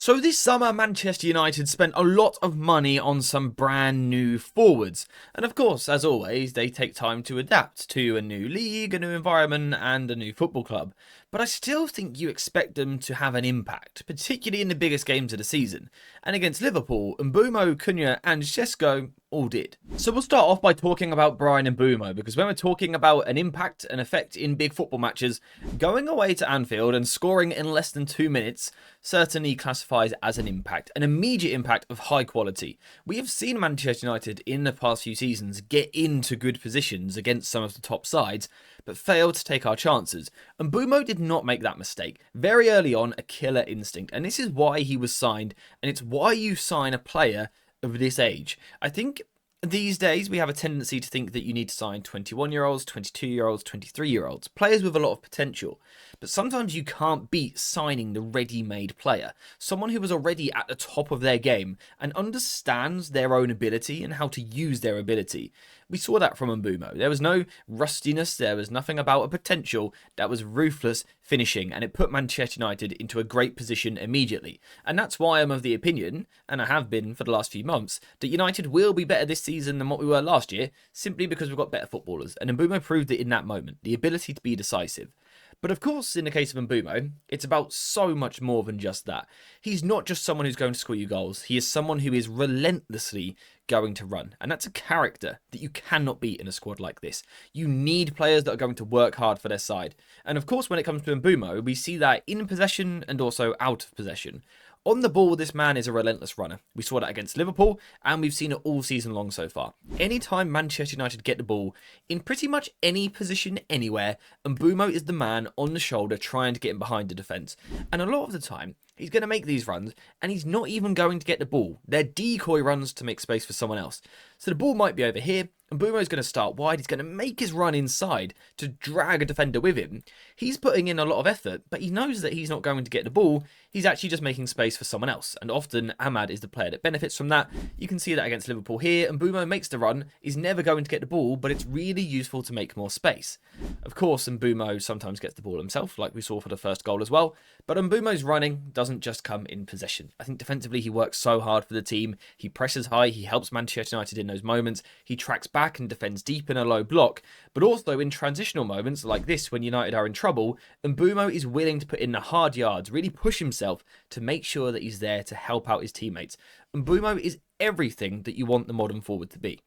So this summer, Manchester United spent a lot of money on some brand new forwards. And of course, as always, they take time to adapt to a new league, a new environment, and a new football club. But I still think you expect them to have an impact, particularly in the biggest games of the season. And against Liverpool, Mbeumo, Cunha and Sesko all did. So we'll start off by talking about Bryan Mbeumo, because when we're talking about an impact and effect in big football matches, going away to Anfield and scoring in less than 2 minutes certainly classifies as an impact, an immediate impact of high quality. We have seen Manchester United in the past few seasons get into good positions against some of the top sides, but failed to take our chances. And Mbeumo did not make that mistake. Very early on, a killer instinct, and this is why he was signed, and it's why you sign a player of this age. I think these days we have a tendency to think that you need to sign 21-year-olds, 22-year-olds, 23-year-olds, players with a lot of potential. But sometimes you can't beat signing the ready-made player, someone who was already at the top of their game and understands their own ability and how to use their ability. We saw that from Mbeumo. There was no rustiness, there was nothing about a potential, that was ruthless finishing, and it put Manchester United into a great position immediately. And that's why I'm of the opinion, and I have been for the last few months, that United will be better this season than what we were last year, simply because we've got better footballers. And Mbeumo proved it in that moment, the ability to be decisive. But of course, in the case of Mbeumo, it's about so much more than just that. He's not just someone who's going to score you goals. He is someone who is relentlessly going to run. And that's a character that you cannot beat in a squad like this. You need players that are going to work hard for their side. And of course, when it comes to Mbeumo, we see that in possession and also out of possession. On the ball, this man is a relentless runner. We saw that against Liverpool, and we've seen it all season long so far. Anytime Manchester United get the ball, in pretty much any position anywhere, Mbeumo is the man on the shoulder trying to get in behind the defence. And a lot of the time, he's going to make these runs, and he's not even going to get the ball. They're decoy runs to make space for someone else. So the ball might be over here, and Mbeumo's going to start wide. He's going to make his run inside to drag a defender with him. He's putting in a lot of effort, but he knows that he's not going to get the ball. He's actually just making space for someone else. And often, Ahmad is the player that benefits from that. You can see that against Liverpool here. And Mbeumo makes the run. He's never going to get the ball, but it's really useful to make more space. Of course, Mbeumo sometimes gets the ball himself, like we saw for the first goal as well. But Mbeumo's running doesn't just come in possession. I think defensively, he works so hard for the team. He presses high. He helps Manchester United in those moments. He tracks back and defends deep in a low block. But also in transitional moments like this, when United are in trouble, Mbeumo is willing to put in the hard yards, really push himself to make sure that he's there to help out his teammates. Mbeumo is everything that you want the modern forward to be.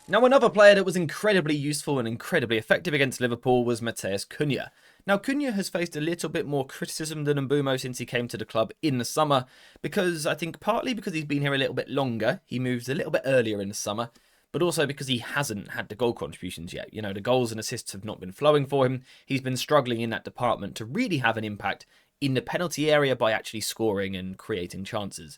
Now, another player that was incredibly useful and incredibly effective against Liverpool was Cunha. Now, Cunha has faced a little bit more criticism than Mbeumo since he came to the club in the summer, because I think partly because he's been here a little bit longer, he moved a little bit earlier in the summer, but also because he hasn't had the goal contributions yet. You know, the goals and assists have not been flowing for him. He's been struggling in that department to really have an impact in the penalty area by actually scoring and creating chances.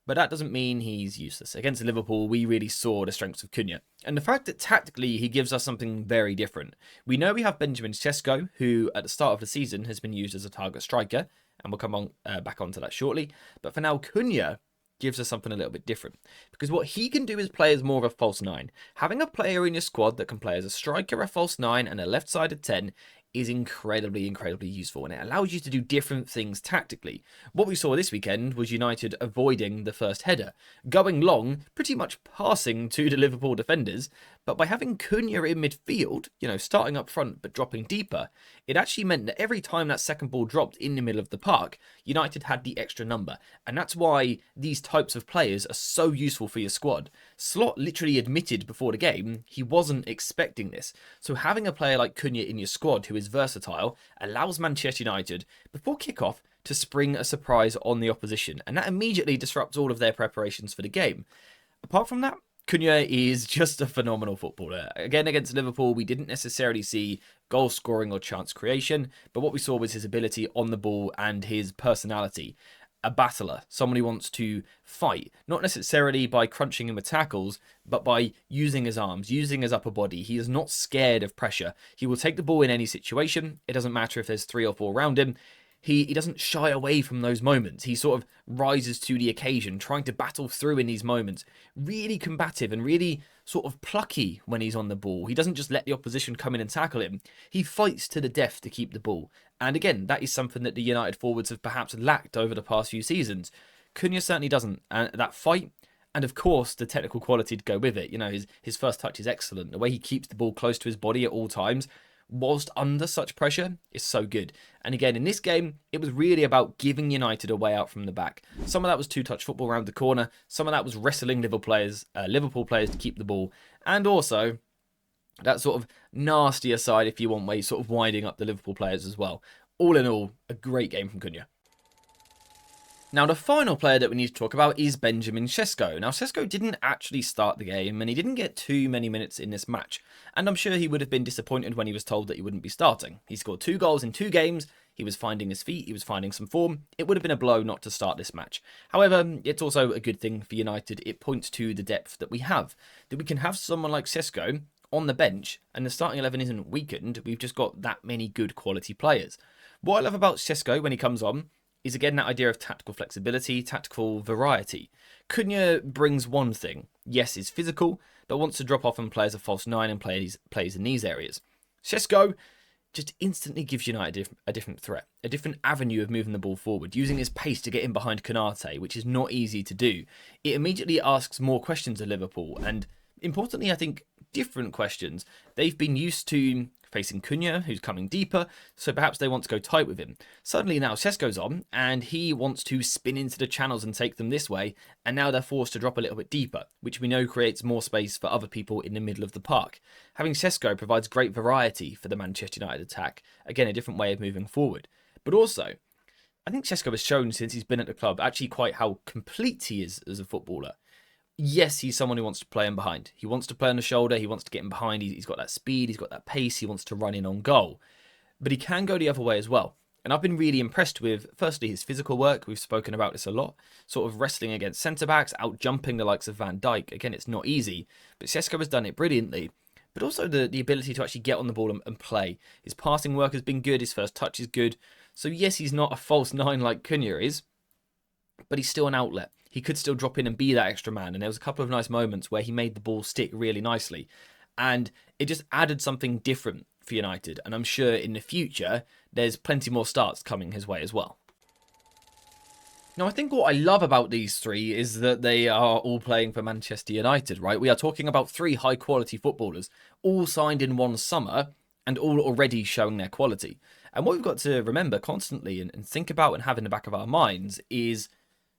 But that doesn't mean he's useless. Against Liverpool, we really saw the strengths of Cunha. And the fact that tactically he gives us something very different. We know we have Benjamin Sesko, who at the start of the season has been used as a target striker, and we'll come on back onto that shortly. But for now, Cunha gives us something a little bit different. Because what he can do is play as more of a false nine. Having a player in your squad that can play as a striker, a false nine, and a left-sided 10 is incredibly useful, and it allows you to do different things tactically. What we saw this weekend was United avoiding the first header, going long, pretty much passing to the Liverpool defenders, but by having Cunha in midfield, you know, starting up front but dropping deeper, it actually meant that every time that second ball dropped in the middle of the park, United had the extra number, and that's why these types of players are so useful for your squad. Slot literally admitted before the game he wasn't expecting this, so having a player like Cunha in your squad who is versatile allows Manchester United, before kickoff, to spring a surprise on the opposition, and that immediately disrupts all of their preparations for the game. Apart from that, Cunha is just a phenomenal footballer. Again, against Liverpool, we didn't necessarily see goal scoring or chance creation, but what we saw was his ability on the ball and his personality. A battler, someone who wants to fight, not necessarily by crunching him with tackles, but by using his arms, using his upper body. He is not scared of pressure. He will take the ball in any situation. It doesn't matter if there's 3 or 4 around him. He doesn't shy away from those moments. He sort of rises to the occasion, trying to battle through in these moments. Really combative and really sort of plucky when he's on the ball. He doesn't just let the opposition come in and tackle him. He fights to the death to keep the ball. And again, that is something that the United forwards have perhaps lacked over the past few seasons. Cunha certainly doesn't. And that fight, and of course the technical quality to go with it. You know, his first touch is excellent. The way he keeps the ball close to his body at all times, whilst under such pressure, is so good. And again, in this game, it was really about giving United a way out from the back. Some of that was two-touch football around the corner. Some of that was wrestling Liverpool players to keep the ball. And also that sort of nastier side, if you want, where he's sort of winding up the Liverpool players as well. All in all, a great game from Cunha. Now, the final player that we need to talk about is Benjamin Sesko. Now, Sesko didn't actually start the game, and he didn't get too many minutes in this match. And I'm sure he would have been disappointed when he was told that he wouldn't be starting. He scored 2 goals in 2 games, he was finding his feet, he was finding some form. It would have been a blow not to start this match. However, it's also a good thing for United. It points to the depth that we have. That we can have someone like Sesko on the bench, and the starting 11 isn't weakened. We've just got that many good quality players. What I love about Sesko when he comes on is again that idea of tactical flexibility, tactical variety. Cunha brings one thing. Yes, he's physical, but wants to drop off and play as a false 9 and plays in these areas. Sesko just instantly gives United a different threat, a different avenue of moving the ball forward, using his pace to get in behind Konate, which is not easy to do. It immediately asks more questions of Liverpool, and importantly, I think, different questions. They've been used to facing Cunha, who's coming deeper, so perhaps they want to go tight with him. Suddenly now Sesko's on, and he wants to spin into the channels and take them this way, and now they're forced to drop a little bit deeper, which we know creates more space for other people in the middle of the park. Having Sesko provides great variety for the Manchester United attack. Again, a different way of moving forward. But also, I think Sesko has shown since he's been at the club actually quite how complete he is as a footballer. Yes, he's someone who wants to play in behind. He wants to play on the shoulder. He wants to get in behind. He's got that speed. He's got that pace. He wants to run in on goal. But he can go the other way as well. And I've been really impressed with, firstly, his physical work. We've spoken about this a lot. Sort of wrestling against centre-backs, out-jumping the likes of Van Dijk. Again, it's not easy. But Sesko has done it brilliantly. But also the ability to actually get on the ball and play. His passing work has been good. His first touch is good. So yes, he's not a false 9 like Cunha is. But he's still an outlet. He could still drop in and be that extra man. And there was a couple of nice moments where he made the ball stick really nicely. And it just added something different for United. And I'm sure in the future, there's plenty more starts coming his way as well. Now, I think what I love about these three is that they are all playing for Manchester United, right? We are talking about 3 high-quality footballers, all signed in one summer, and all already showing their quality. And what we've got to remember constantly and think about and have in the back of our minds is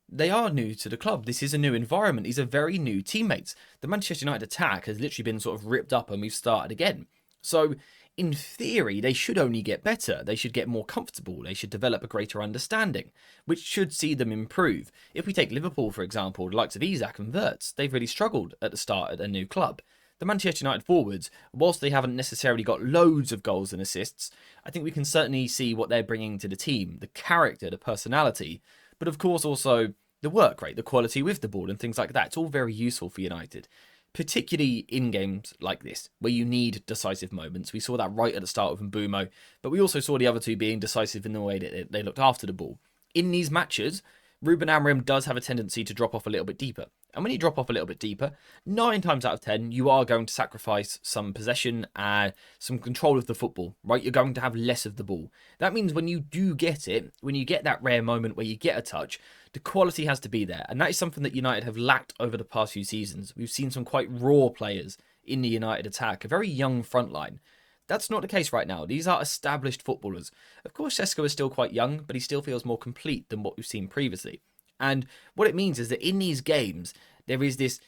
they are new to the club. This is a new environment. These are very new teammates. The Manchester United attack has literally been sort of ripped up and we've started again. So, in theory, they should only get better. They should get more comfortable. They should develop a greater understanding, which should see them improve. If we take Liverpool, for example, the likes of Isak and Wirtz, they've really struggled at the start at a new club. The Manchester United forwards, whilst they haven't necessarily got loads of goals and assists, I think we can certainly see what they're bringing to the team, the character, the personality, but of course also the work rate, the quality with the ball and things like that. It's all very useful for United, particularly in games like this, where you need decisive moments. We saw that right at the start with Mbeumo, but we also saw the other two being decisive in the way that they looked after the ball. In these matches, Ruben Amorim does have a tendency to drop off a little bit deeper. And when you drop off a little bit deeper, 9 times out of 10, you are going to sacrifice some possession and some control of the football, right? You're going to have less of the ball. That means when you do get it, when you get that rare moment where you get a touch, the quality has to be there. And that is something that United have lacked over the past few seasons. We've seen some quite raw players in the United attack, a very young front line. That's not the case right now. These are established footballers. Of course, Sesko is still quite young, but he still feels more complete than what we've seen previously. And what it means is that in these games, there is this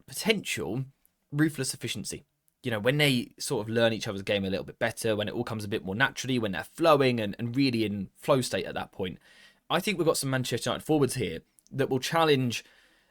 potential ruthless efficiency. You know, when they sort of learn each other's game a little bit better, when it all comes a bit more naturally, when they're flowing and really in flow state at that point, I think we've got some Manchester United forwards here that will challenge,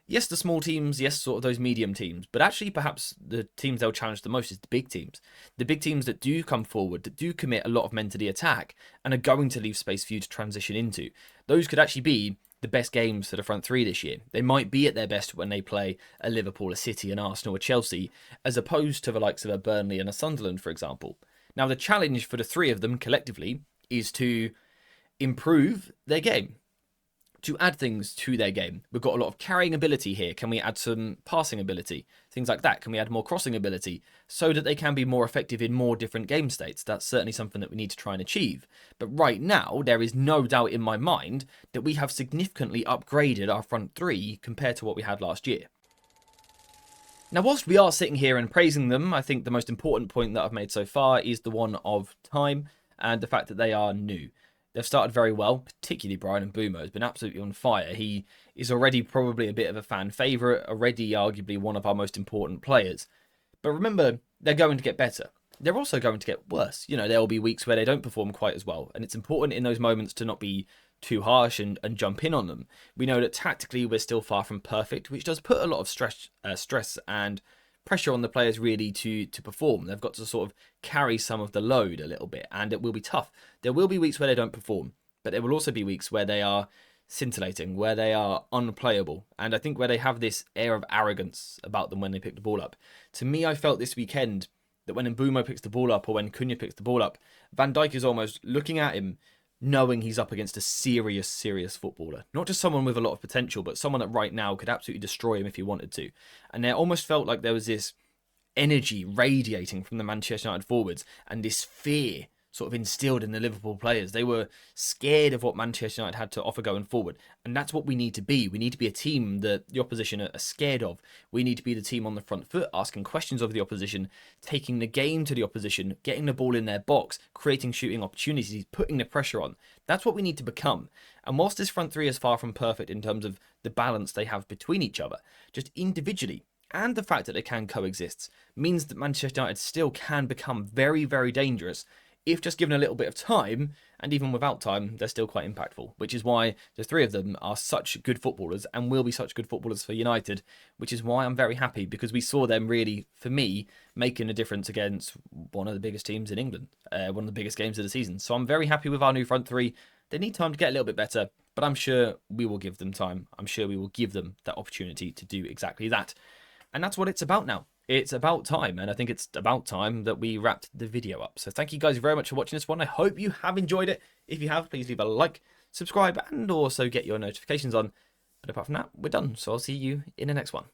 yes, the small teams, yes, sort of those medium teams, but actually perhaps the teams they'll challenge the most is the big teams. The big teams that do come forward, that do commit a lot of men to the attack and are going to leave space for you to transition into. Those could actually be the best games for the front three this year. They might be at their best when they play a Liverpool, a City, an Arsenal, a Chelsea, as opposed to the likes of a Burnley and a Sunderland, for example. Now, the challenge for the three of them collectively is to improve their game, to add things to their game. We've got a lot of carrying ability here. Can we add some passing ability? Things like that. Can we add more crossing ability so that they can be more effective in more different game states? That's certainly something that we need to try and achieve. But right now, there is no doubt in my mind that we have significantly upgraded our front three compared to what we had last year. Now, whilst we are sitting here and praising them, I think the most important point that I've made so far is the one of time and the fact that they are new. They've started very well, particularly Brian Mbeumo has been absolutely on fire. He is already probably a bit of a fan favourite, already arguably one of our most important players. But remember, they're going to get better. They're also going to get worse. You know, there will be weeks where they don't perform quite as well. And it's important in those moments to not be too harsh and jump in on them. We know that tactically we're still far from perfect, which does put a lot of stress and pressure on the players really to perform. They've got to sort of carry some of the load a little bit, and it will be tough. There will be weeks where they don't perform, but there will also be weeks where they are scintillating, where they are unplayable, and I think where they have this air of arrogance about them when they pick the ball up. To me, I felt this weekend that when Mbeumo picks the ball up or when Cunha picks the ball up, Van Dijk is almost looking at him knowing he's up against a serious footballer. Not just someone with a lot of potential, but someone that right now could absolutely destroy him if he wanted to. And there almost felt like there was this energy radiating from the Manchester United forwards and this fear sort of instilled in the Liverpool players. They were scared of what Manchester United had to offer going forward. And that's what we need to be. We need to be a team that the opposition are scared of. We need to be the team on the front foot, asking questions of the opposition, taking the game to the opposition, getting the ball in their box, creating shooting opportunities, putting the pressure on. That's what we need to become. And whilst this front three is far from perfect in terms of the balance they have between each other, just individually, and the fact that they can coexist, means that Manchester United still can become very dangerous if just given a little bit of time, and even without time, they're still quite impactful, which is why the three of them are such good footballers and will be such good footballers for United, which is why I'm very happy, because we saw them really, for me, making a difference against one of the biggest teams in England, one of the biggest games of the season. So I'm very happy with our new front three. They need time to get a little bit better, but I'm sure we will give them time. I'm sure we will give them that opportunity to do exactly that. And that's what it's about now. It's about time, and I think it's about time that we wrapped the video up. So thank you guys very much for watching this one. I hope you have enjoyed it. If you have, please leave a like, subscribe, and also get your notifications on. But apart from that, we're done. So I'll see you in the next one.